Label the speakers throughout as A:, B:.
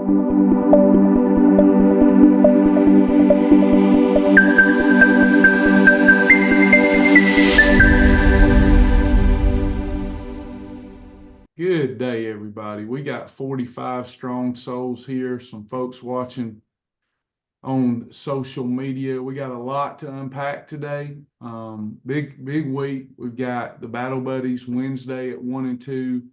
A: Good day, everybody. We got 45 strong souls here, some folks watching on social media. We got a lot to unpack today. Big week. We've got the Battle Buddies Wednesday at 1 and 2,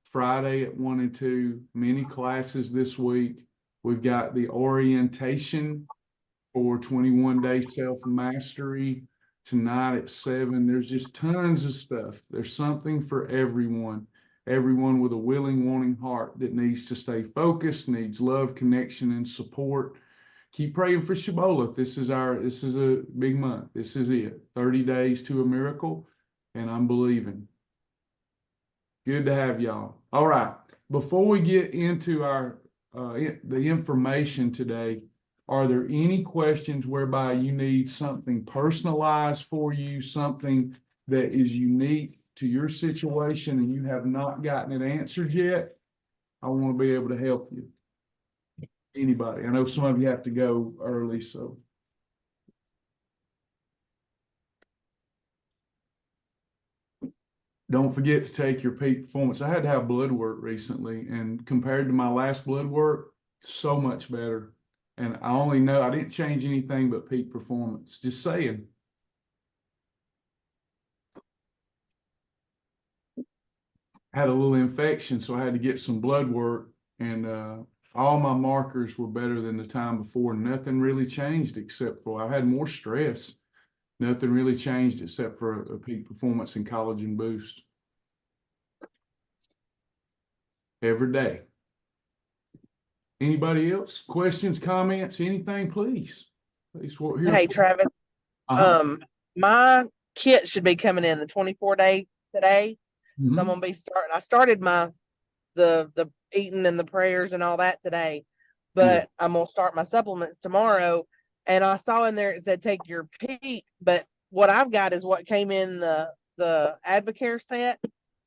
A: Friday at 1 and 2, many classes this week. We've got the orientation for 21-day self-mastery tonight at 7. There's just tons of stuff. There's something for everyone. Everyone with a willing, wanting heart that needs to stay focused, needs love, connection, and support. Keep praying for Shibboleth. This is a big month. This is it. 30 days to a miracle, and I'm believing. Good to have y'all. All right. Before we get into the information today, are there any questions whereby you need something personalized for you, something that is unique to your situation and you have not gotten it answered yet? I want to be able to help you. Anybody? I know some of you have to go early, so. Don't forget to take your peak performance. I had to have blood work recently, and compared to my last blood work, so much better. And I only know I didn't change anything but peak performance. Just saying. Had a little infection, so I had to get some blood work, and all my markers were better than the time before. Nothing really changed except for I had more stress. Nothing really changed except for a peak performance and collagen boost. Every day. Anybody else? Questions, comments, anything, please?
B: Hey, Travis. My kit should be coming in the 24-day today. So I'm gonna be starting. I started the eating and the prayers and all that today, but I'm gonna start my supplements tomorrow. And I saw in there it said take your peak, but what I've got is what came in the Advocare set.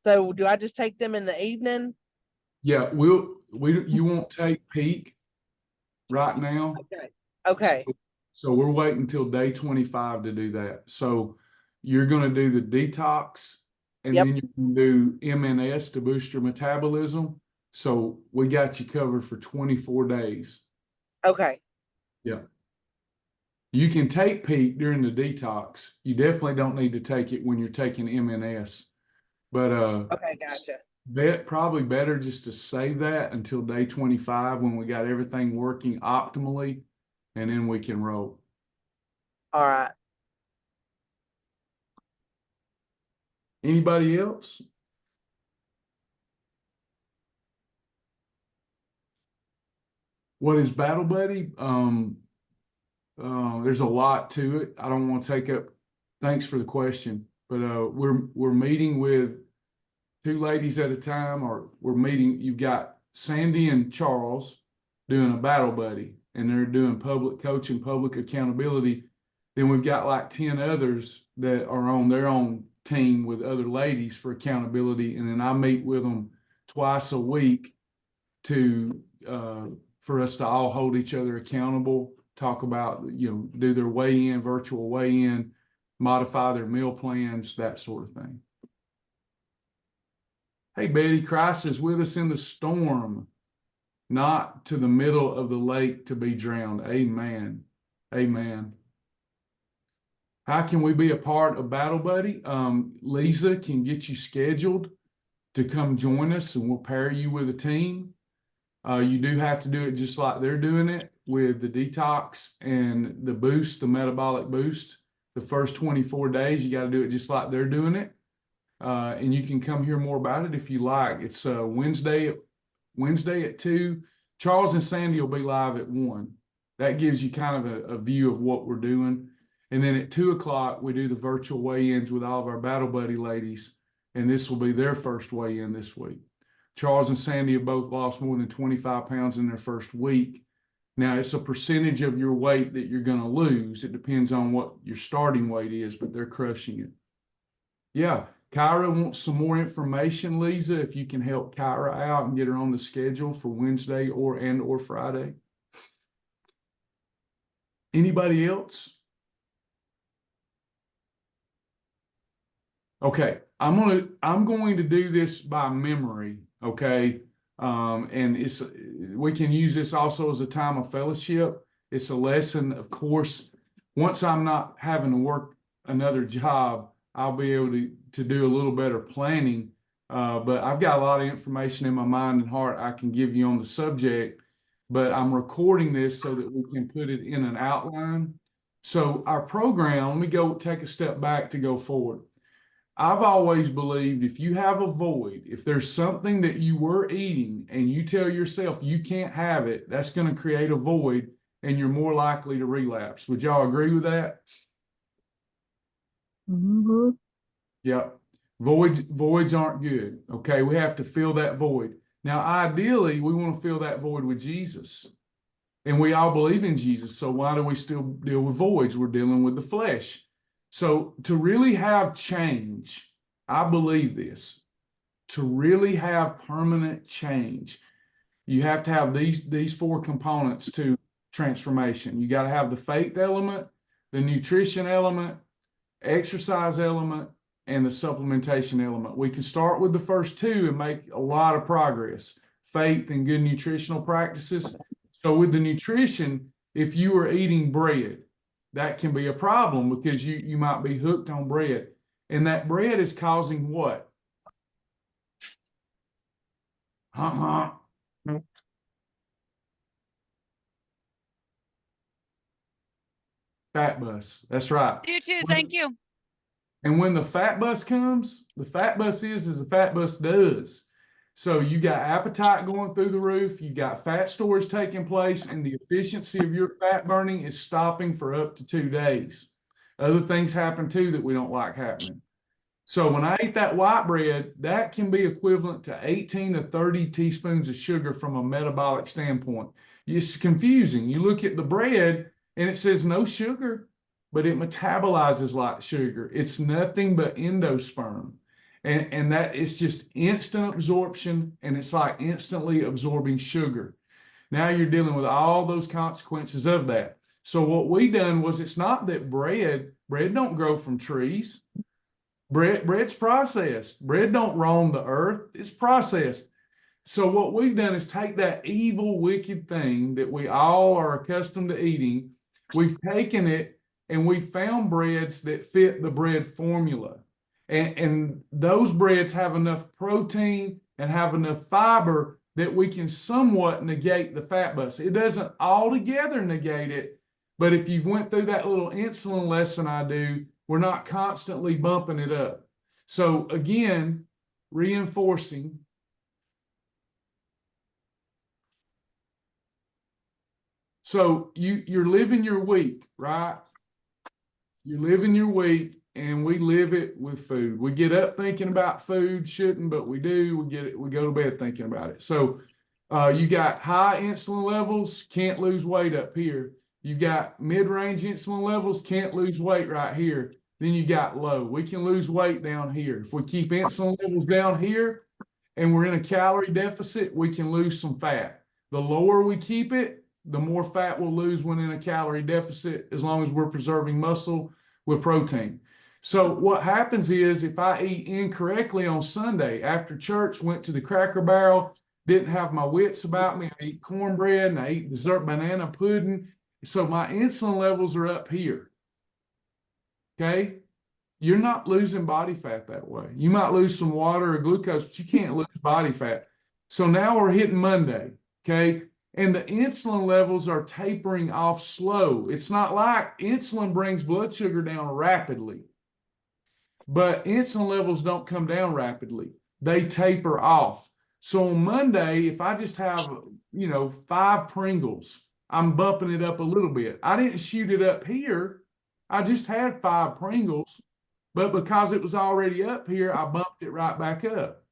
B: So do I just take them in the evening?
A: Yeah, you won't take peak right now.
B: Okay.
A: So we're waiting until day 25 to do that. So you're going to do the detox, and then you can do MNS to boost your metabolism. So we got you covered for 24 days.
B: Okay.
A: Yeah. You can take peak during the detox. You definitely don't need to take it when you're taking MNS. But
B: okay, gotcha.
A: Probably better just to save that until day 25 when we got everything working optimally, and then we can roll.
B: All right.
A: Anybody else? What is Battle Buddy? There's a lot to it. I don't want to take up. Thanks for the question, but we're meeting with 2 ladies at a time, or we're meeting. You've got Sandy and Charles doing a Battle Buddy, and they're doing public coaching, public accountability. Then we've got like 10 others that are on their own team with other ladies for accountability, and then I meet with them twice a week to for us to all hold each other accountable, talk about, do their weigh-in, virtual weigh-in, modify their meal plans, that sort of thing. Hey, Betty, Christ is with us in the storm, not to the middle of the lake to be drowned. Amen. Amen. How can we be a part of Battle Buddy? Lisa can get you scheduled to come join us, and we'll pair you with a team. You do have to do it just like they're doing it with the detox and the boost, the metabolic boost. The first 24 days, you got to do it just like they're doing it. And you can come hear more about it if you like. It's Wednesday at 2. Charles and Sandy will be live at 1. That gives you kind of a view of what we're doing. And then at 2 o'clock, we do the virtual weigh-ins with all of our Battle Buddy ladies. And this will be their first weigh-in this week. Charles and Sandy have both lost more than 25 pounds in their first week. Now, it's a percentage of your weight that you're going to lose. It depends on what your starting weight is, but they're crushing it. Yeah, Kyra wants some more information, Lisa, if you can help Kyra out and get her on the schedule for Wednesday or Friday. Anybody else? Okay, I'm going to do this by memory, okay? And we can use this also as a time of fellowship. It's a lesson, of course. Once I'm not having to work another job, I'll be able to do a little better planning. But I've got a lot of information in my mind and heart I can give you on the subject, but I'm recording this so that we can put it in an outline. So our program, let me go take a step back to go forward. I've always believed if you have a void, if there's something that you were eating and you tell yourself you can't have it, that's going to create a void and you're more likely to relapse. Would y'all agree with that?
B: Mm-hmm.
A: Yep. Voids aren't good. Okay. We have to fill that void. Now, ideally, we want to fill that void with Jesus. And we all believe in Jesus. So why do we still deal with voids? We're dealing with the flesh. So to really have change, I believe this, to really have permanent change, you have to have these four components to transformation. You got to have the faith element, the nutrition element, exercise element, and the supplementation element. We can start with the first two and make a lot of progress, faith and good nutritional practices. So with the nutrition, if you are eating bread, that can be a problem because you might be hooked on bread. And that bread is causing what? Fat bus. That's right.
C: You too. Thank you.
A: And when the fat bus comes, the fat bus is as the fat bus does. So you got appetite going through the roof, you got fat storage taking place, and the efficiency of your fat burning is stopping for up to 2 days. Other things happen too that we don't like happening. So when I eat that white bread, that can be equivalent to 18 to 30 teaspoons of sugar from a metabolic standpoint. It's confusing. You look at the bread and it says no sugar, but it metabolizes like sugar. It's nothing but endosperm. And that is just instant absorption, and it's like instantly absorbing sugar. Now you're dealing with all those consequences of that. So what we done was, it's not that bread don't grow from trees. Bread's processed. Bread don't roam the earth. It's processed. So what we've done is take that evil, wicked thing that we all are accustomed to eating. We've taken it and we found breads that fit the bread formula. And those breads have enough protein and have enough fiber that we can somewhat negate the fat bus. It doesn't altogether negate it, but if you've went through that little insulin lesson I do, we're not constantly bumping it up. So again, reinforcing. So you're living your week, right? You're living your week, and we live it with food. We get up thinking about food, shouldn't, but we do. We go to bed thinking about it. So you got high insulin levels, can't lose weight up here. You got mid-range insulin levels, can't lose weight right here. Then you got low. We can lose weight down here. If we keep insulin levels down here and we're in a calorie deficit, we can lose some fat. The lower we keep it, the more fat we'll lose when in a calorie deficit, as long as we're preserving muscle with protein. So what happens is, if I eat incorrectly on Sunday after church, went to the Cracker Barrel, didn't have my wits about me, I eat cornbread and I eat dessert banana pudding. So my insulin levels are up here. Okay. You're not losing body fat that way. You might lose some water or glucose, but you can't lose body fat. So now we're hitting Monday. Okay. And the insulin levels are tapering off slow. It's not like insulin brings blood sugar down rapidly, but insulin levels don't come down rapidly. They taper off. So on Monday, if I just have, 5 Pringles, I'm bumping it up a little bit. I didn't shoot it up here. I just had 5 Pringles, but because it was already up here, I bumped it right back up.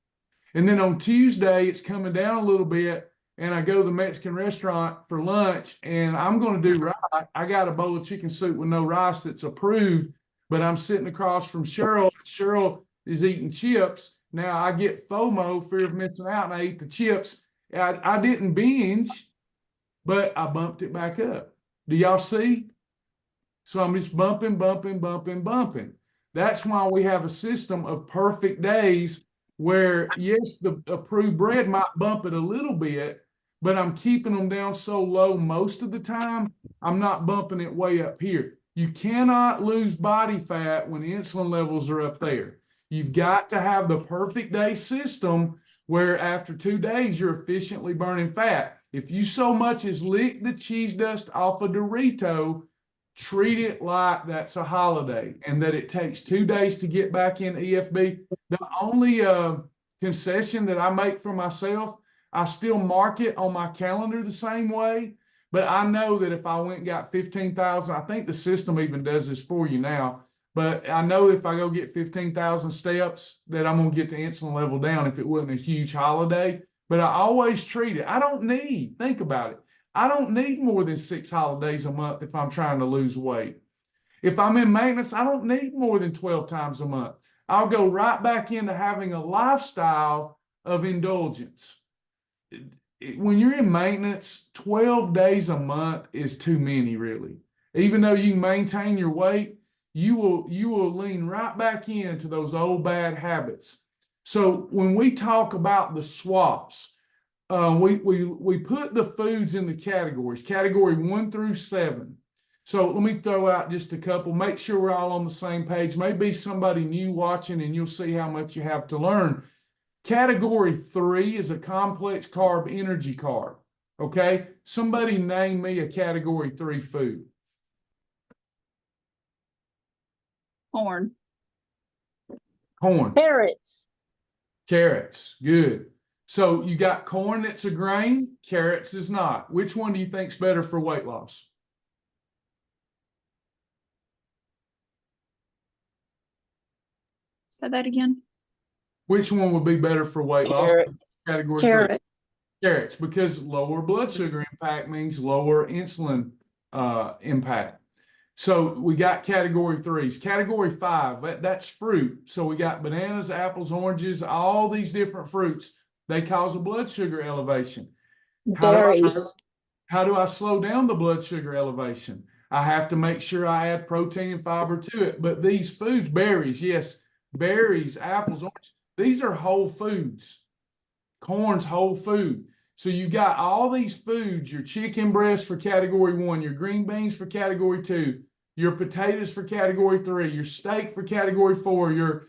A: And then on Tuesday, it's coming down a little bit, and I go to the Mexican restaurant for lunch, and I'm going to do right. I got a bowl of chicken soup with no rice that's approved, but I'm sitting across from Cheryl. Cheryl is eating chips. Now I get FOMO, fear of missing out, and I eat the chips. I didn't binge, but I bumped it back up. Do y'all see? So I'm just bumping, bumping, bumping, bumping. That's why we have a system of perfect days where, yes, the approved bread might bump it a little bit, but I'm keeping them down so low most of the time, I'm not bumping it way up here. You cannot lose body fat when insulin levels are up there. You've got to have the perfect day system where after 2 days, you're efficiently burning fat. If you so much as lick the cheese dust off a Dorito, treat it like that's a holiday and that it takes 2 days to get back in EFB. The only concession that I make for myself, I still mark it on my calendar the same way, but I know that if I went and got 15,000, I think the system even does this for you now, but I know if I go get 15,000 steps that I'm going to get the insulin level down if it wasn't a huge holiday. But I always treat it. I don't need, think about it. I don't need more than 6 holidays a month if I'm trying to lose weight. If I'm in maintenance, I don't need more than 12 times a month. I'll go right back into having a lifestyle of indulgence. When you're in maintenance, 12 days a month is too many, really. Even though you maintain your weight, you will lean right back into those old bad habits. So when we talk about the swaps, we put the foods in the categories, category 1 through 7. So let me throw out just a couple. Make sure we're all on the same page. Maybe somebody new watching, and you'll see how much you have to learn. Category 3 is a complex carb energy carb. Okay, somebody name me a category 3 food.
C: Corn.
A: Corn.
C: Carrots.
A: Carrots. Good. So you got corn that's a grain, carrots is not. Which one do you think's better for weight loss?
C: Say that again.
A: Which one would be better for weight loss? Category 3.
C: Carrot.
A: Carrots, because lower blood sugar impact means lower insulin impact. So we got category 3s. Category 5, that's fruit. So we got bananas, apples, oranges, all these different fruits. They cause a blood sugar elevation.
C: Berries.
A: How do I slow down the blood sugar elevation? I have to make sure I add protein and fiber to it. But these foods, berries, yes, berries, apples, oranges, these are whole foods. Corn's whole food. So you got all these foods, your chicken breast for category 1, your green beans for category 2, your potatoes for category 3, your steak for category 4, your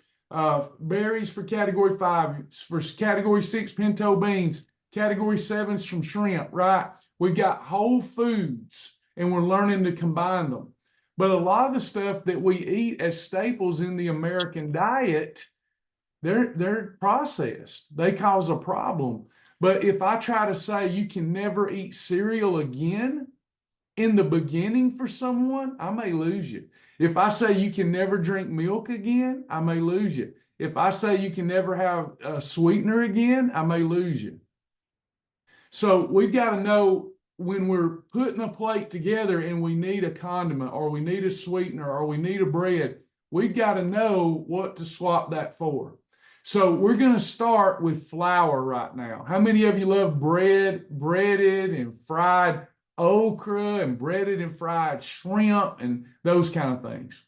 A: berries for category 5, for category 6, pinto beans, category 7's from shrimp, right? We got whole foods and we're learning to combine them. But a lot of the stuff that we eat as staples in the American diet, they're processed. They cause a problem. But if I try to say you can never eat cereal again in the beginning for someone, I may lose you. If I say you can never drink milk again, I may lose you. If I say you can never have a sweetener again, I may lose you. So we've got to know when we're putting a plate together and we need a condiment or we need a sweetener or we need a bread, we've got to know what to swap that for. So we're going to start with flour right now. How many of you love breaded and fried okra and breaded and fried shrimp and those kind of things?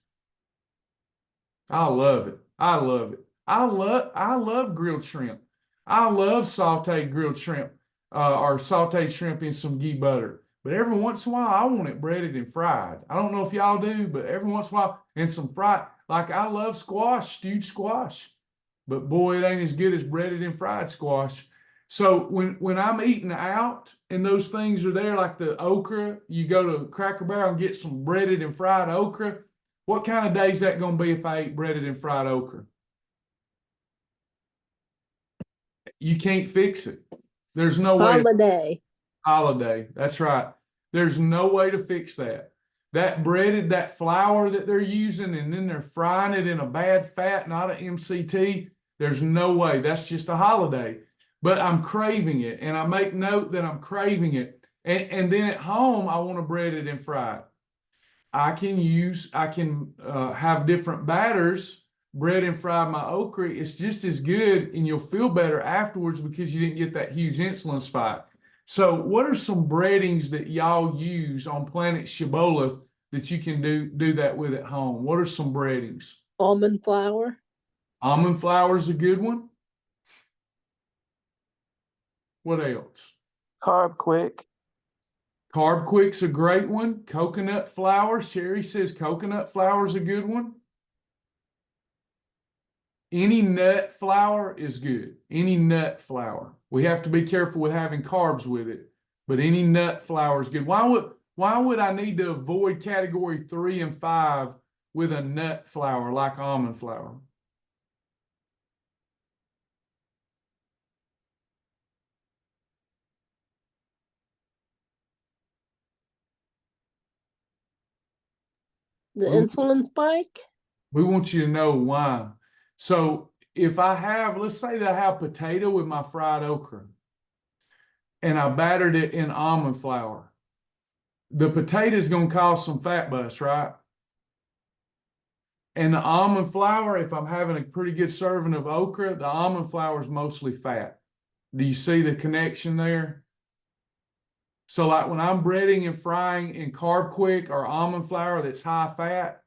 A: I love it. I love it. I love grilled shrimp. I love sauteed grilled shrimp or sauteed shrimp in some ghee butter. But every once in a while, I want it breaded and fried. I don't know if y'all do, but every once in a while, and some fried, like I love squash, stewed squash. But boy, it ain't as good as breaded and fried squash. So when I'm eating out and those things are there, like the okra, you go to Cracker Barrel and get some breaded and fried okra. What kind of day is that going to be if I eat breaded and fried okra? You can't fix it. There's no way. Holiday. That's right. There's no way to fix that. That flour that they're using, and then they're frying it in a bad fat, not an MCT. There's no way. That's just a holiday. But I'm craving it, and I make note that I'm craving it. And then at home, I want to bread it and fry it. I can have different batters bread and fried my okra, it's just as good and you'll feel better afterwards because you didn't get that huge insulin spike. So what are some breadings that y'all use on Planet Shibboleth that you can do that with at home? What are some breadings?
D: Almond flour.
A: Almond flour is a good one. What else?
E: Carb Quick.
A: Carb Quick's a great one. Coconut flour. Sherry says coconut flour is a good one. Any nut flour is good. Any nut flour. We have to be careful with having carbs with it, but any nut flour is good. Why would I need to avoid category 3 and 5 with a nut flour like almond flour?
D: The insulin spike?
A: We want you to know why. So if I have, let's say that I have potato with my fried okra and I battered it in almond flour, the potato is going to cause some fat bust, right? And the almond flour, if I'm having a pretty good serving of okra, the almond flour is mostly fat. Do you see the connection there? So like when I'm breading and frying in Carb Quick or almond flour that's high fat,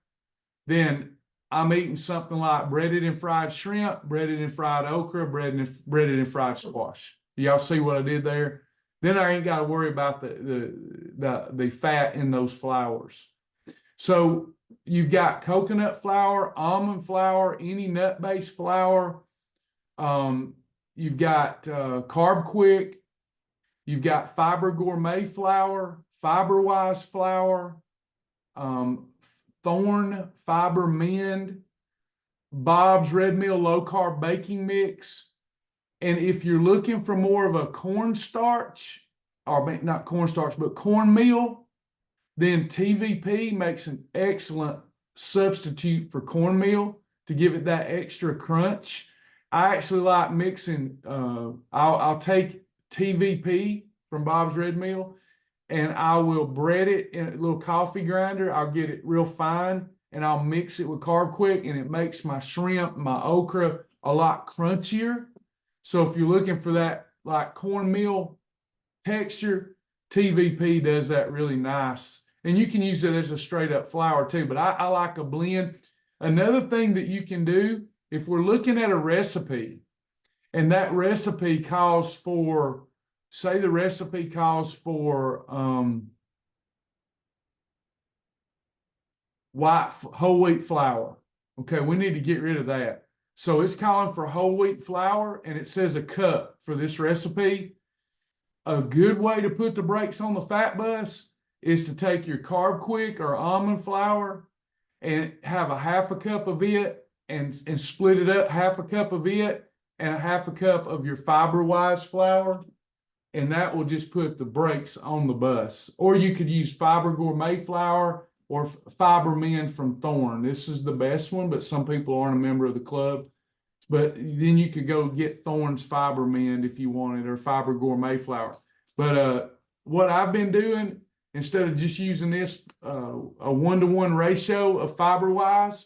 A: then I'm eating something like breaded and fried shrimp, breaded and fried okra, breaded and fried squash. Y'all see what I did there? Then I ain't got to worry about the fat in those flours. So you've got coconut flour, almond flour, any nut-based flour. You've got Carb Quick. You've got Fiber Gourmet flour, FiberWise flour, Thorn Fiber Mend, Bob's Red Mill Low Carb Baking Mix. And if you're looking for more of a cornstarch, or not cornstarch, but cornmeal, then TVP makes an excellent substitute for cornmeal to give it that extra crunch. I actually like mixing, I'll take TVP from Bob's Red Mill and I will bread it in a little coffee grinder. I'll get it real fine and I'll mix it with Carb Quick and it makes my shrimp, my okra a lot crunchier. So if you're looking for that like cornmeal texture, TVP does that really nice. And you can use it as a straight up flour too, but I like a blend. Another thing that you can do, if we're looking at a recipe and that recipe calls for, say the recipe calls for whole wheat flour. Okay, we need to get rid of that. So it's calling for whole wheat flour and it says a cup for this recipe. A good way to put the brakes on the fat bus is to take your Carb Quick or almond flour and have a half a cup of it and split it up, half a cup of it and a half a cup of your FiberWise flour. And that will just put the brakes on the bus. Or you could use Fiber Gourmet flour or Fiber Mend from Thorn. This is the best one, but some people aren't a member of the club. But then you could go get Thorn's Fiber Mend if you wanted, or Fiber Gourmet flour. But what I've been doing, instead of just using this a 1-to-1 ratio of FiberWise,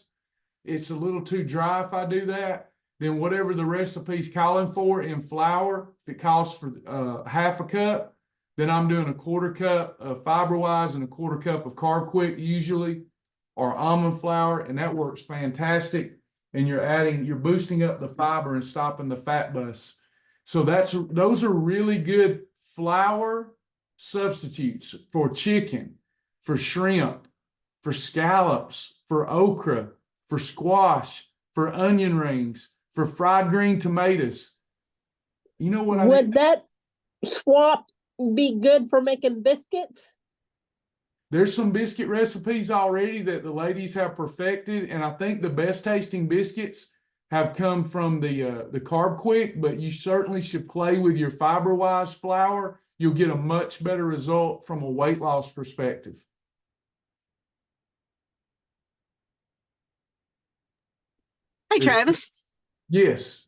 A: it's a little too dry if I do that. Then whatever the recipe's calling for in flour, if it calls for half a cup, then I'm doing a 1/4 cup of FiberWise and a 1/4 cup of Carb Quick usually, or almond flour, and that works fantastic. And you're boosting up the fiber and stopping the fat bus. So those are really good flour substitutes for chicken, for shrimp, for scallops, for okra, for squash, for onion rings, for fried green tomatoes. You know what I mean?
D: Would that swap be good for making biscuits?
A: There's some biscuit recipes already that the ladies have perfected, and I think the best tasting biscuits have come from the Carb Quick, but you certainly should play with your FiberWise flour. You'll get a much better result from a weight loss perspective.
F: Hey, Travis,
A: Yes.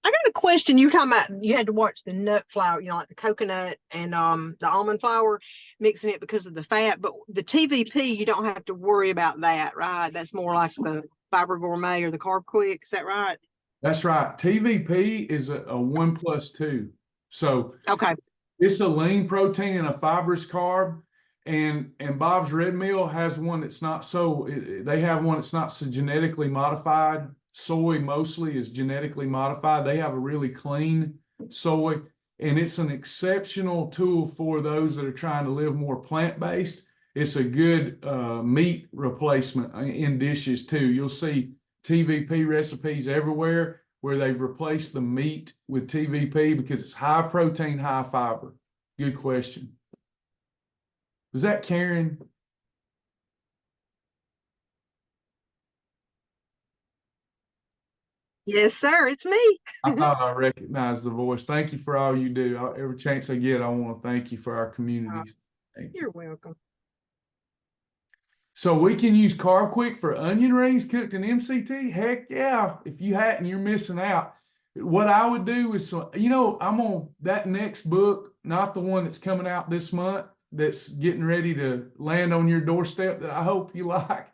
F: I got a question. You were talking about you had to watch the nut flour, like the coconut and the almond flour, mixing it because of the fat. But the TVP, you don't have to worry about that, right? That's more like the Fiber Gourmet or the Carb Quick. Is that right?
A: That's right. TVP is a 1+2. So
F: Okay.
A: it's a lean protein and a fibrous carb. And Bob's Red Mill has one that's not they have one that's not so genetically modified. Soy mostly is genetically modified. They have a really clean soy, and it's an exceptional tool for those that are trying to live more plant-based. It's a good meat replacement in dishes too. You'll see TVP recipes everywhere where they've replaced the meat with TVP because it's high protein, high fiber. Good question. Is that Karen?
F: Yes, sir. It's me.
A: I thought I recognized the voice. Thank you for all you do. Every chance I get, I want to thank you for our communities. Thank you.
F: You're welcome.
A: So we can use Carb Quick for onion rings cooked in MCT? Heck yeah. If you hadn't, you're missing out. What I would do is, I'm on that next book, not the one that's coming out this month, that's getting ready to land on your doorstep that I hope you like.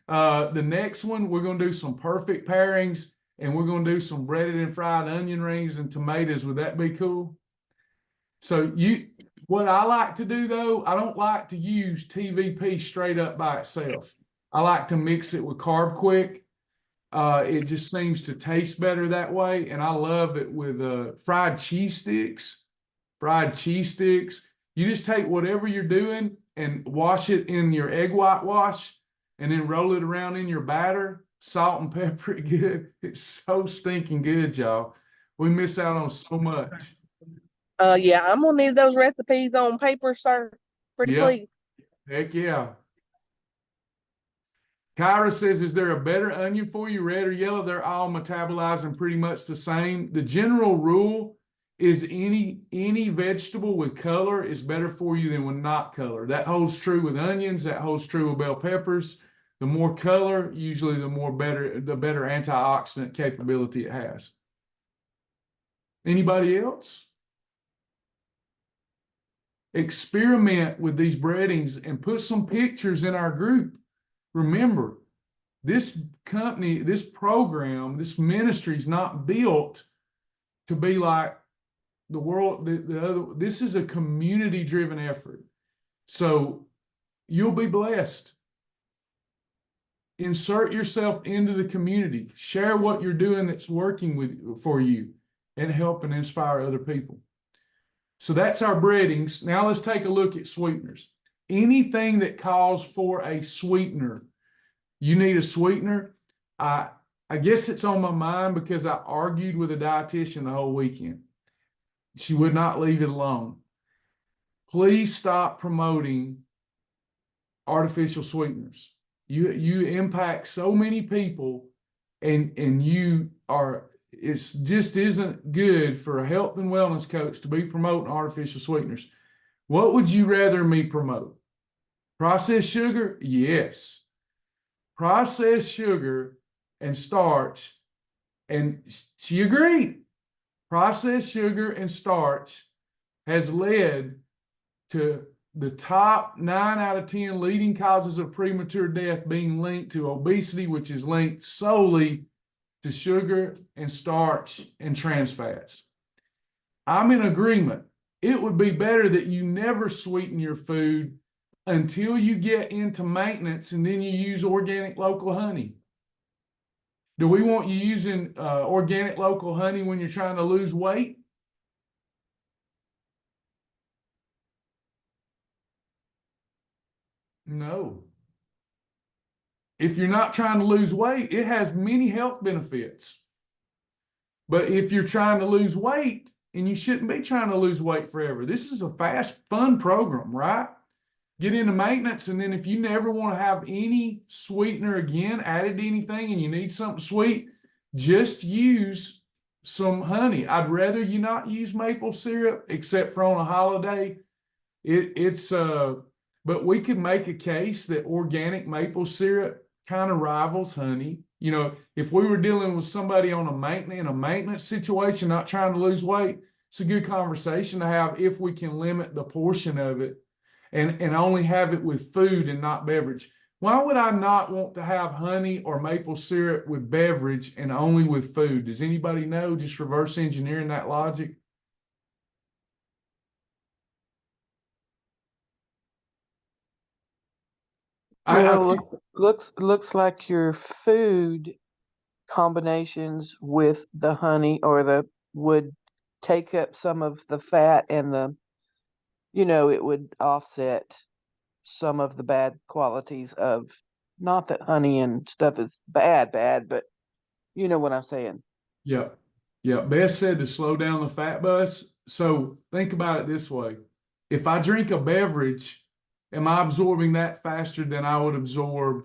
A: The next one, we're going to do some perfect pairings, and we're going to do some breaded and fried onion rings and tomatoes. Would that be cool? So what I like to do though, I don't like to use TVP straight up by itself. I like to mix it with Carb Quick. It just seems to taste better that way. And I love it with fried cheese sticks. You just take whatever you're doing and wash it in your egg white wash and then roll it around in your batter, salt and pepper it good. It's so stinking good, y'all. We miss out on so much.
B: Yeah, I'm gonna need those recipes on paper, sir. Pretty please.
A: Heck yeah. Kyra says, is there a better onion for you, red or yellow? They're all metabolizing pretty much the same. The general rule is any vegetable with color is better for you than with not color. That holds true with onions. That holds true with bell peppers. The more color, usually the better antioxidant capability it has. Anybody else? Experiment with these breadings and put some pictures in our group. Remember, this company, this program, this ministry is not built to be like the world. This is a community-driven effort. So you'll be blessed. Insert yourself into the community. Share what you're doing that's working for you and help and inspire other people. So that's our breadings. Now let's take a look at sweeteners. Anything that calls for a sweetener, you need a sweetener. I guess it's on my mind because I argued with a dietitian the whole weekend. She would not leave it alone. Please stop promoting artificial sweeteners. You impact so many people, and it just isn't good for a health and wellness coach to be promoting artificial sweeteners. What would you rather me promote? Processed sugar? Yes. Processed sugar and starch. And she agreed. Processed sugar and starch has led to the top 9 out of 10 leading causes of premature death being linked to obesity, which is linked solely to sugar and starch and trans fats. I'm in agreement. It would be better that you never sweeten your food until you get into maintenance, and then you use organic local honey. Do we want you using organic local honey when you're trying to lose weight? No. If you're not trying to lose weight, it has many health benefits. But if you're trying to lose weight, and you shouldn't be trying to lose weight forever, this is a fast, fun program, right? Get into maintenance, and then if you never want to have any sweetener again added to anything and you need something sweet, just use some honey. I'd rather you not use maple syrup except for on a holiday. But we could make a case that organic maple syrup kind of rivals honey. You know, if we were dealing with somebody on in a maintenance situation, not trying to lose weight, it's a good conversation to have if we can limit the portion of it and only have it with food and not beverage. Why would I not want to have honey or maple syrup with beverage and only with food? Does anybody know? Just reverse engineering that logic.
E: Well, looks like your food combinations with the honey or the would take up some of the fat and it would offset some of the bad qualities of, not that honey and stuff is bad, but you know what I'm saying.
A: Yeah. Yeah. Beth said to slow down the fat bus. So think about it this way. If I drink a beverage, am I absorbing that faster than I would absorb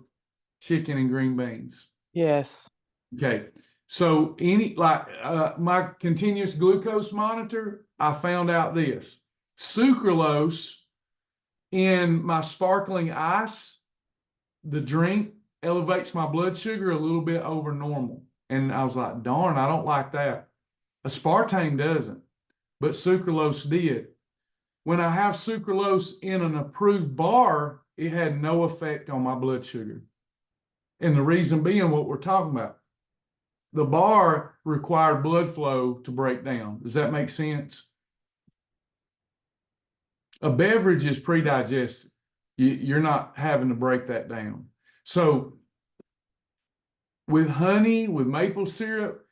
A: chicken and green beans?
E: Yes.
A: Okay. So my continuous glucose monitor, I found out this. Sucralose in my sparkling ice, the drink, elevates my blood sugar a little bit over normal. And I was like, darn, I don't like that. Aspartame doesn't, but sucralose did. When I have sucralose in an approved bar, it had no effect on my blood sugar. And the reason being what we're talking about. The bar required blood flow to break down. Does that make sense? A beverage is pre-digested. You're not having to break that down. So with honey, with maple syrup,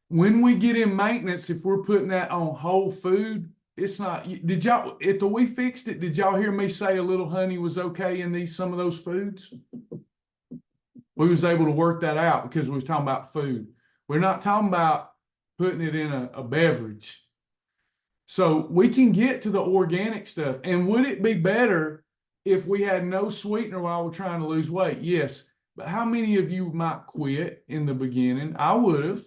A: when we get in maintenance, if we're putting that on whole food, it's not. Did y'all, after we fixed it, did y'all hear me say a little honey was okay in some of those foods? We was able to work that out because we was talking about food. We're not talking about putting it in a beverage. So we can get to the organic stuff. And would it be better if we had no sweetener while we're trying to lose weight? Yes. But how many of you might quit in the beginning? I would have.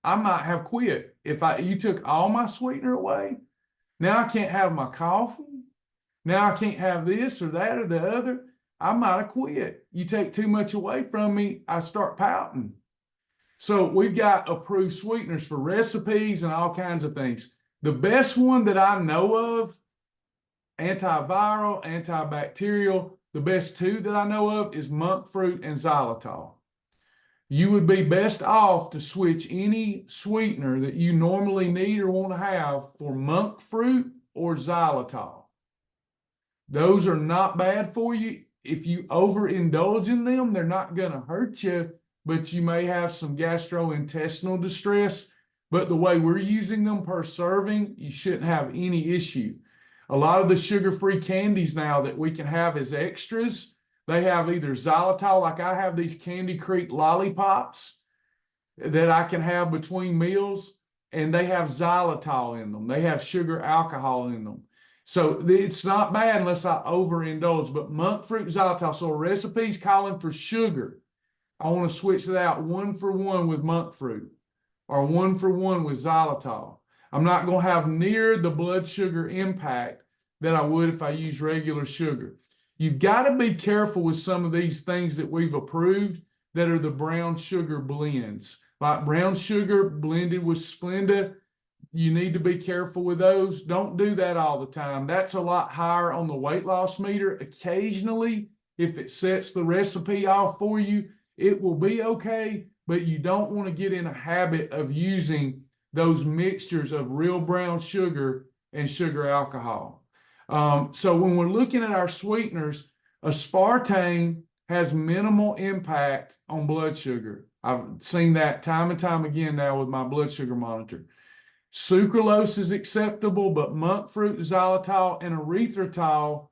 A: I might have quit if you took all my sweetener away. Now I can't have my coffee. Now I can't have this or that or the other. I might have quit. You take too much away from me, I start pouting. So we've got approved sweeteners for recipes and all kinds of things. The best one that I know of, antiviral, antibacterial, the best two that I know of is monk fruit and xylitol. You would be best off to switch any sweetener that you normally need or want to have for monk fruit or xylitol. Those are not bad for you. If you overindulge in them, they're not going to hurt you, but you may have some gastrointestinal distress. But the way we're using them per serving, you shouldn't have any issue. A lot of the sugar-free candies now that we can have as extras, they have either xylitol, like I have these Candy Creek lollipops that I can have between meals, and they have xylitol in them. They have sugar alcohol in them. So it's not bad unless I overindulge, but monk fruit xylitol. So a recipe's calling for sugar. I want to switch that out 1-for-1 with monk fruit or 1-for-1 with xylitol. I'm not going to have near the blood sugar impact that I would if I use regular sugar. You've got to be careful with some of these things that we've approved that are the brown sugar blends. Like brown sugar blended with Splenda, you need to be careful with those. Don't do that all the time. That's a lot higher on the weight loss meter. Occasionally, if it sets the recipe off for you, it will be okay, but you don't want to get in a habit of using those mixtures of real brown sugar and sugar alcohol. So when we're looking at our sweeteners, aspartame has minimal impact on blood sugar. I've seen that time and time again now with my blood sugar monitor. Sucralose is acceptable, but monk fruit, xylitol, and erythritol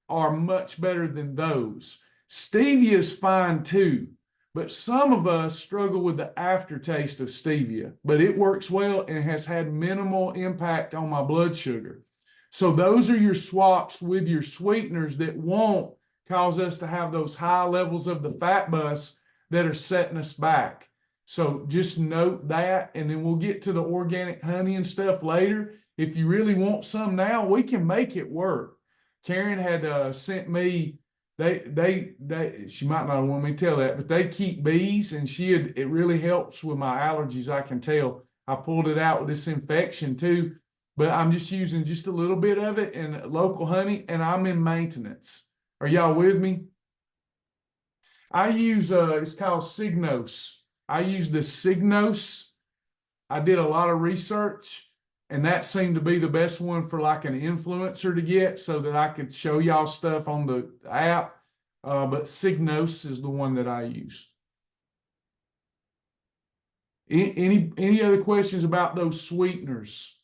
A: are much better than those. Stevia is fine too, but some of us struggle with the aftertaste of stevia, but it works well and has had minimal impact on my blood sugar. So those are your swaps with your sweeteners that won't cause us to have those high levels of the fat bus that are setting us back. So just note that, and then we'll get to the organic honey and stuff later. If you really want some now, we can make it work. Karen had sent me, she might not want me to tell that, but they keep bees, and it really helps with my allergies, I can tell. I pulled it out with this infection too, but I'm just using just a little bit of it and local honey, and I'm in maintenance. Are y'all with me? I use, it's called Signos. I use the Signos. I did a lot of research, and that seemed to be the best one for like an influencer to get so that I could show y'all stuff on the app. But Signos is the one that I use. Any other questions about those sweeteners?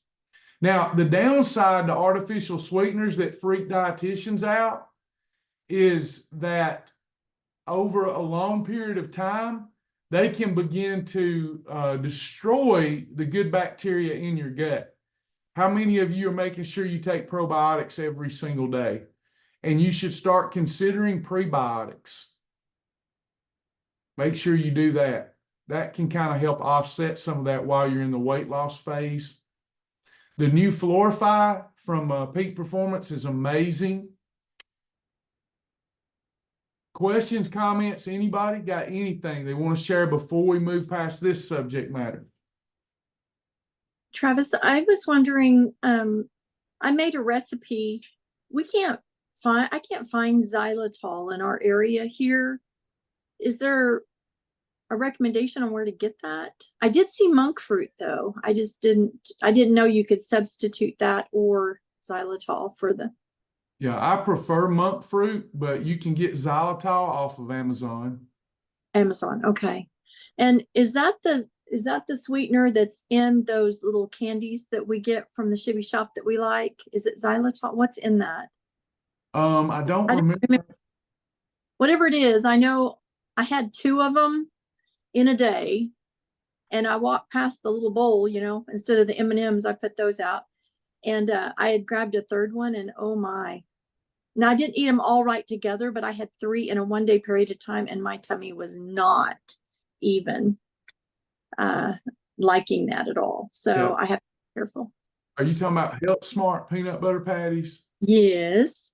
A: Now, the downside to artificial sweeteners that freak dietitians out is that over a long period of time, they can begin to destroy the good bacteria in your gut. How many of you are making sure you take probiotics every single day? And you should start considering prebiotics. Make sure you do that. That can kind of help offset some of that while you're in the weight loss phase. The new Florify from Peak Performance is amazing. Questions, comments, anybody got anything they want to share before we move past this subject matter?
C: Travis, I was wondering, I made a recipe. I can't find xylitol in our area here. Is there a recommendation on where to get that? I did see monk fruit though. I didn't know you could substitute that or xylitol for the.
A: Yeah, I prefer monk fruit, but you can get xylitol off of Amazon.
C: Amazon, okay. And is that the sweetener that's in those little candies that we get from the Shibby shop that we like? Is it xylitol? What's in that?
A: I don't remember.
C: Whatever it is, I know I had 2 of them in a day, and I walked past the little bowl, instead of the M&Ms, I put those out, and I had grabbed a 3rd one, and oh my. Now I didn't eat them all right together, but I had 3 in a 1-day period of time, and my tummy was not even liking that at all. So
A: Yeah.
C: I have to be careful.
A: Are you talking about Help Smart peanut butter patties?
C: Yes.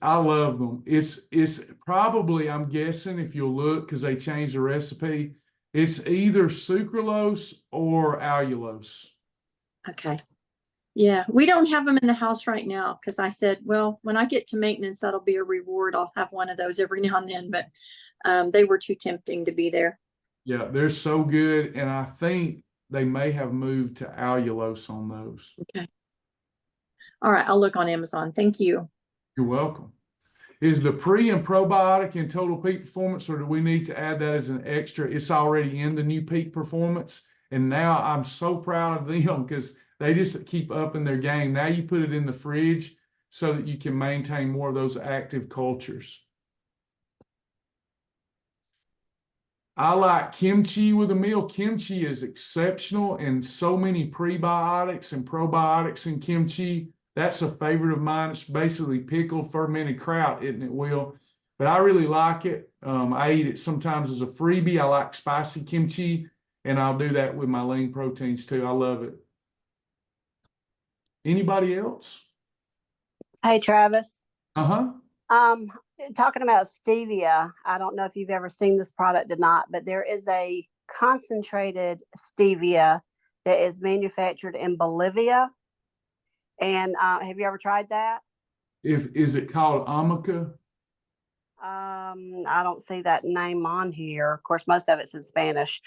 A: I love them. It's probably, I'm guessing, if you'll look, because they changed the recipe, it's either sucralose or allulose.
C: Okay. Yeah, we don't have them in the house right now because I said, well, when I get to maintenance, that'll be a reward. I'll have one of those every now and then, but they were too tempting to be there.
A: Yeah, they're so good, and I think they may have moved to allulose on those.
C: Okay. All right, I'll look on Amazon. Thank you.
A: You're welcome. Is the pre and probiotic in Total Peak Performance, or do we need to add that as an extra? It's already in the new Peak Performance, and now I'm so proud of them because they just keep upping their game. Now you put it in the fridge so that you can maintain more of those active cultures. I like kimchi with a meal. Kimchi is exceptional, and so many prebiotics and probiotics in kimchi. That's a favorite of mine. It's basically pickled fermented kraut, isn't it, Will? But I really like it. I eat it sometimes as a freebie. I like spicy kimchi, and I'll do that with my lean proteins too. I love it. Anybody else?
G: Hey, Travis.
A: Uh-huh.
G: Talking about stevia, I don't know if you've ever seen this product or not, but there is a concentrated stevia that is manufactured in Bolivia. And have you ever tried that?
A: Is it called Amica?
G: I don't see that name on here. Of course, most of it's in Spanish.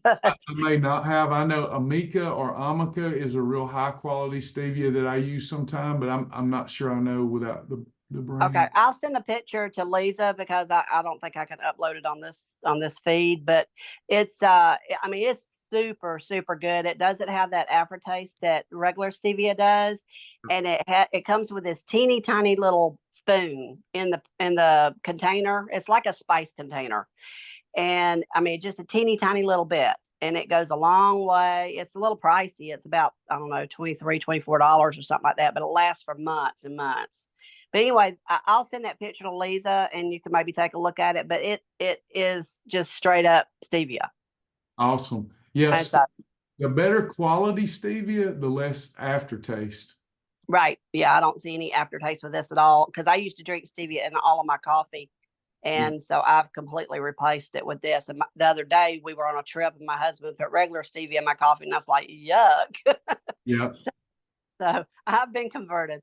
G: But
A: I may not have. I know Amica or Amica is a real high quality stevia that I use sometime, but I'm not sure I know without the brand.
G: okay, I'll send a picture to Lisa because I don't think I can upload it on this feed, but it's it's super, super good. It doesn't have that aftertaste that regular stevia does. And it comes with this teeny tiny little spoon in the container. It's like a spice container. And just a teeny tiny little bit. And it goes a long way. It's a little pricey. It's about, I don't know, $23, $24 or something like that, but it lasts for months and months. But anyway, I'll send that picture to Lisa and you can maybe take a look at it, but it is just straight up stevia.
A: Awesome. Yes. The better quality stevia, the less aftertaste.
G: Right. Yeah. I don't see any aftertaste with this at all because I used to drink stevia in all of my coffee. And so I've completely replaced it with this. And the other day we were on a trip and my husband put regular stevia in my coffee and I was like, yuck.
A: Yeah.
G: So I've been converted.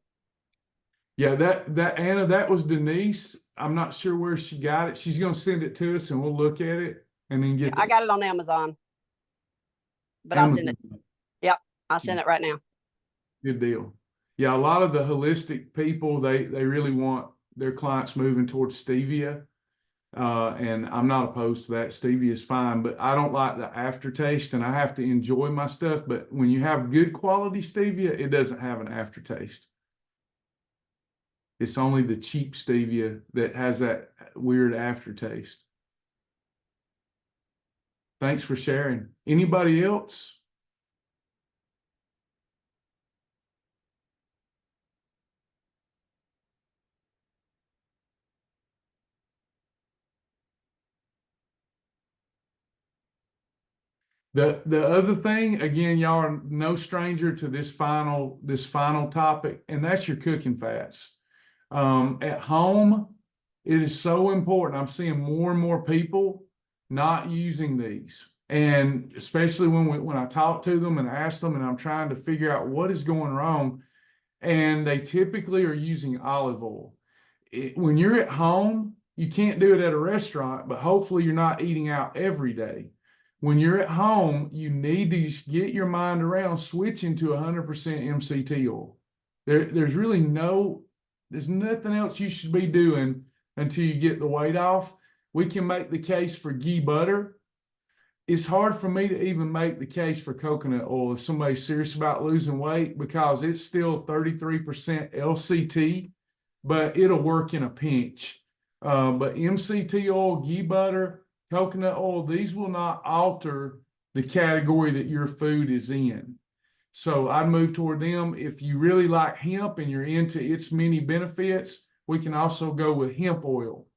A: Yeah, that Anna, that was Denise. I'm not sure where she got it. She's gonna send it to us and we'll look at it and then get
G: I got it on Amazon, but I'll send it. Yep, I'll send it right now.
A: Good deal. Yeah, a lot of the holistic people, they really want their clients moving towards stevia. And I'm not opposed to that. Stevia is fine, but I don't like the aftertaste and I have to enjoy my stuff. But when you have good quality stevia, it doesn't have an aftertaste. It's only the cheap stevia that has that weird aftertaste. Thanks for sharing. Anybody else? The other thing, again, y'all are no stranger to this final topic, and that's your cooking fats. At home, it is so important. I'm seeing more and more people not using these. And especially when I talk to them and ask them and I'm trying to figure out what is going wrong, and they typically are using olive oil. When you're at home, you can't do it at a restaurant, but hopefully you're not eating out every day. When you're at home, you need to get your mind around switching to 100% MCT oil. There's really there's nothing else you should be doing until you get the weight off. We can make the case for ghee butter. It's hard for me to even make the case for coconut oil if somebody's serious about losing weight because it's still 33% LCT, but it'll work in a pinch. But MCT oil, ghee butter, coconut oil, these will not alter the category that your food is in. So I'd move toward them. If you really like hemp and you're into its many benefits, we can also go with hemp oil.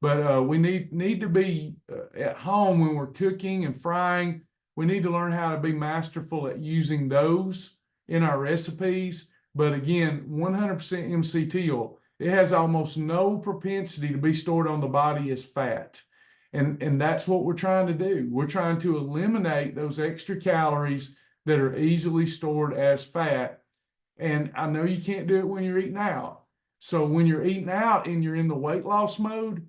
A: But we need to be at home when we're cooking and frying. We need to learn how to be masterful at using those in our recipes. But again, 100% MCT oil, it has almost no propensity to be stored on the body as fat. And that's what we're trying to do. We're trying to eliminate those extra calories that are easily stored as fat. And I know you can't do it when you're eating out. So when you're eating out and you're in the weight loss mode,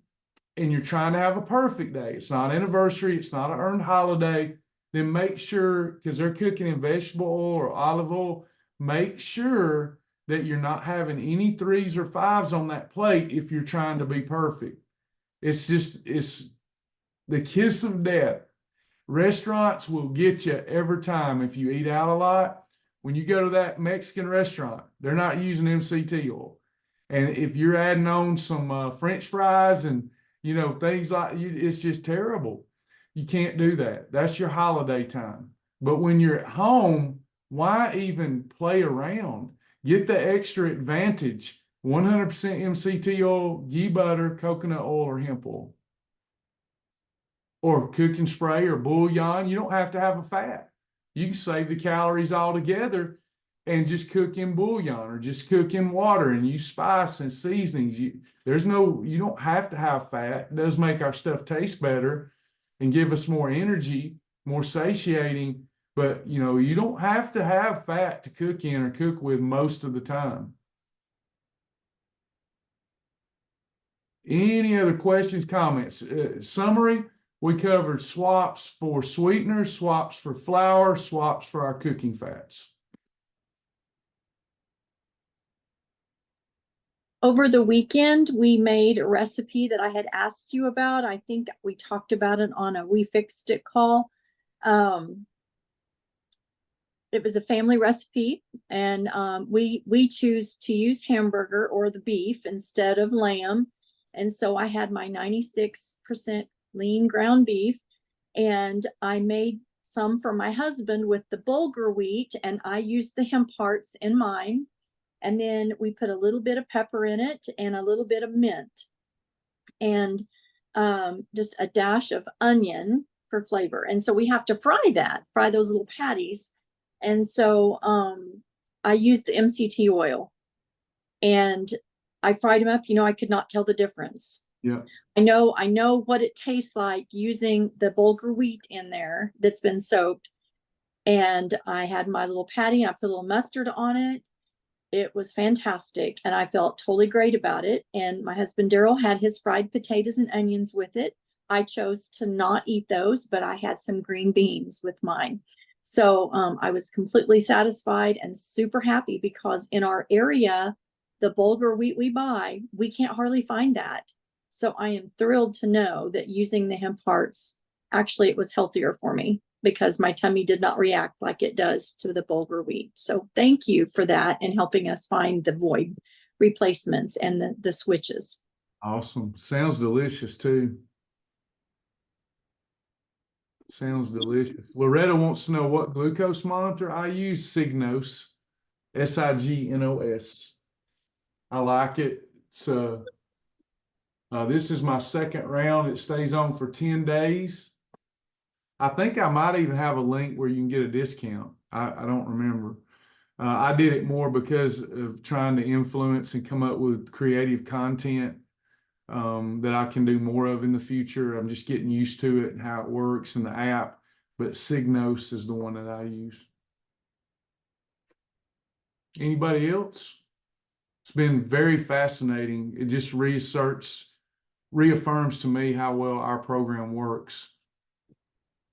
A: and you're trying to have a perfect day, it's not anniversary, it's not an earned holiday, then make sure, because they're cooking in vegetable oil or olive oil, make sure that you're not having any 3s or 5s on that plate if you're trying to be perfect. It's the kiss of death. Restaurants will get you every time if you eat out a lot. When you go to that Mexican restaurant, they're not using MCT oil. And if you're adding on some French fries and things like it's just terrible. You can't do that. That's your holiday time. But when you're at home, why even play around? Get the extra advantage. 100% MCT oil, ghee butter, coconut oil, or hemp oil. Or cooking spray or bouillon. You don't have to have a fat. You can save the calories altogether and just cook in bouillon or just cook in water and use spice and seasonings. You don't have to have fat. It does make our stuff taste better and give us more energy, more satiating, but you don't have to have fat to cook in or cook with most of the time. Any other questions, comments? Summary, we covered swaps for sweeteners, swaps for flour, swaps for our cooking fats.
C: Over the weekend, we made a recipe that I had asked you about. I think we talked about it on a We Fixed It call. It was a family recipe, and we choose to use hamburger or the beef instead of lamb. And so I had my 96% lean ground beef, and I made some for my husband with the bulgur wheat, and I used the hemp hearts in mine. And then we put a little bit of pepper in it and a little bit of mint and just a dash of onion for flavor. And so we have to fry those little patties. And so I used the MCT oil and I fried them up. I could not tell the difference.
A: Yeah.
C: I know what it tastes like using the bulgur wheat in there that's been soaked. And I had my little patty and I put a little mustard on it. It was fantastic, and I felt totally great about it. And my husband Daryl had his fried potatoes and onions with it. I chose to not eat those, but I had some green beans with mine. So I was completely satisfied and super happy, because in our area, the bulgur wheat we buy, we can't hardly find that. So I am thrilled to know that using the hemp hearts, actually it was healthier for me, because my tummy did not react like it does to the bulgur wheat. So thank you for that and helping us find the void replacements and the switches.
A: Awesome. Sounds delicious too. Sounds delicious. Loretta wants to know what glucose monitor I use. Signos, Signos. I like it. It's this is my second round. It stays on for 10 days. I think I might even have a link where you can get a discount. I don't remember. I did it more because of trying to influence and come up with creative content that I can do more of in the future. I'm just getting used to it and how it works in the app, but Signos is the one that I use. Anybody else? It's been very fascinating. It just reaffirms to me how well our program works.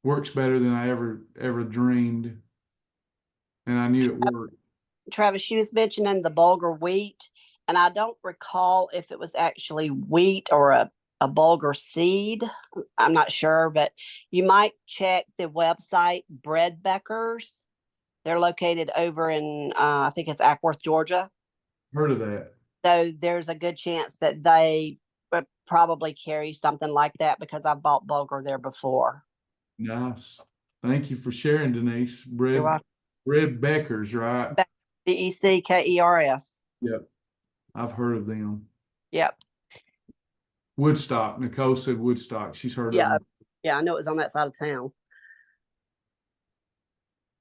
A: Works better than I ever dreamed. And I knew it worked.
G: Travis, she was mentioning the bulgur wheat, and I don't recall if it was actually wheat or a bulgur seed. I'm not sure, but you might check the website Bread Beckers. They're located over in I think it's Ackworth, Georgia.
A: Heard of that.
G: So there's a good chance that they would probably carry something like that, because I've bought bulgur there before.
A: Nice. Thank you for sharing, Denise.
G: You're welcome.
A: Bread Beckers, right?
G: Beckers.
A: Yep. I've heard of them.
G: Yep.
A: Woodstock. Nicole said Woodstock. She's heard of
G: Yeah.
A: them.
G: Yeah, I know it was on that side of town.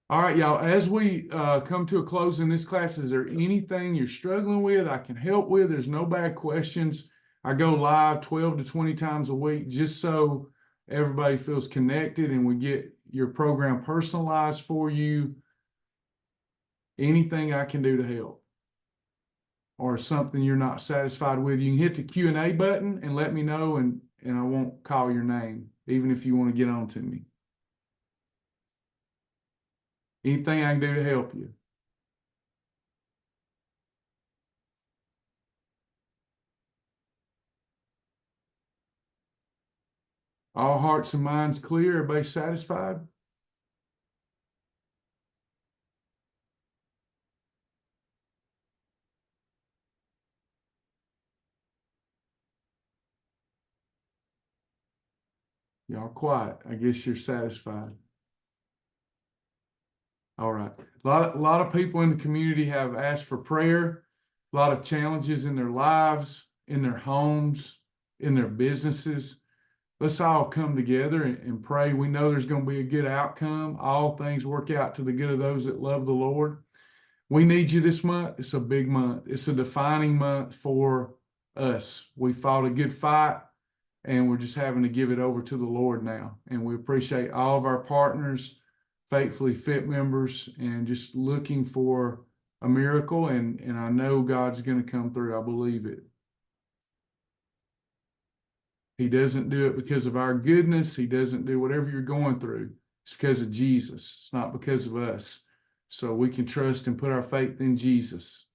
A: All right, y'all. As we come to a close in this class, is there anything you're struggling with I can help with? There's no bad questions. I go live 12 to 20 times a week just so everybody feels connected and we get your program personalized for you. Anything I can do to help, or something you're not satisfied with, you can hit the Q&A button and let me know, and I won't call your name, even if you want to get on to me. Anything I can do to help you. All hearts and minds clear. Everybody satisfied? Y'all quiet. I guess you're satisfied. All right. A lot of people in the community have asked for prayer. A lot of challenges in their lives, in their homes, in their businesses. Let's all come together and pray. We know there's going to be a good outcome. All things work out to the good of those that love the Lord. We need you this month. It's a big month. It's a defining month for us. We fought a good fight, and we're just having to give it over to the Lord now. And we appreciate all of our partners, Faithfully Fit members, and just looking for a miracle. And I know God's going to come through. I believe it. He doesn't do it because of our goodness. He doesn't do whatever you're going through. It's because of Jesus. It's not because of us. So we can trust and put our faith in Jesus.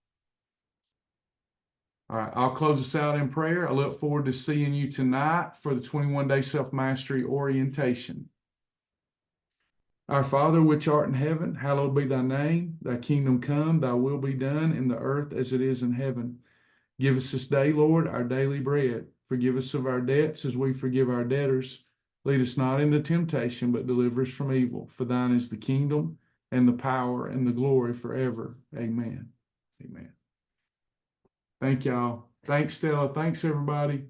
A: All right, I'll close us out in prayer. I look forward to seeing you tonight for the 21-day self-mastery orientation. Our Father, which art in heaven, hallowed be thy name. Thy kingdom come, thy will be done in the earth as it is in heaven. Give us this day, Lord, our daily bread. Forgive us of our debts as we forgive our debtors. Lead us not into temptation, but deliver us from evil. For thine is the kingdom and the power and the glory forever. Amen. Amen. Thank y'all. Thanks, Stella. Thanks, everybody.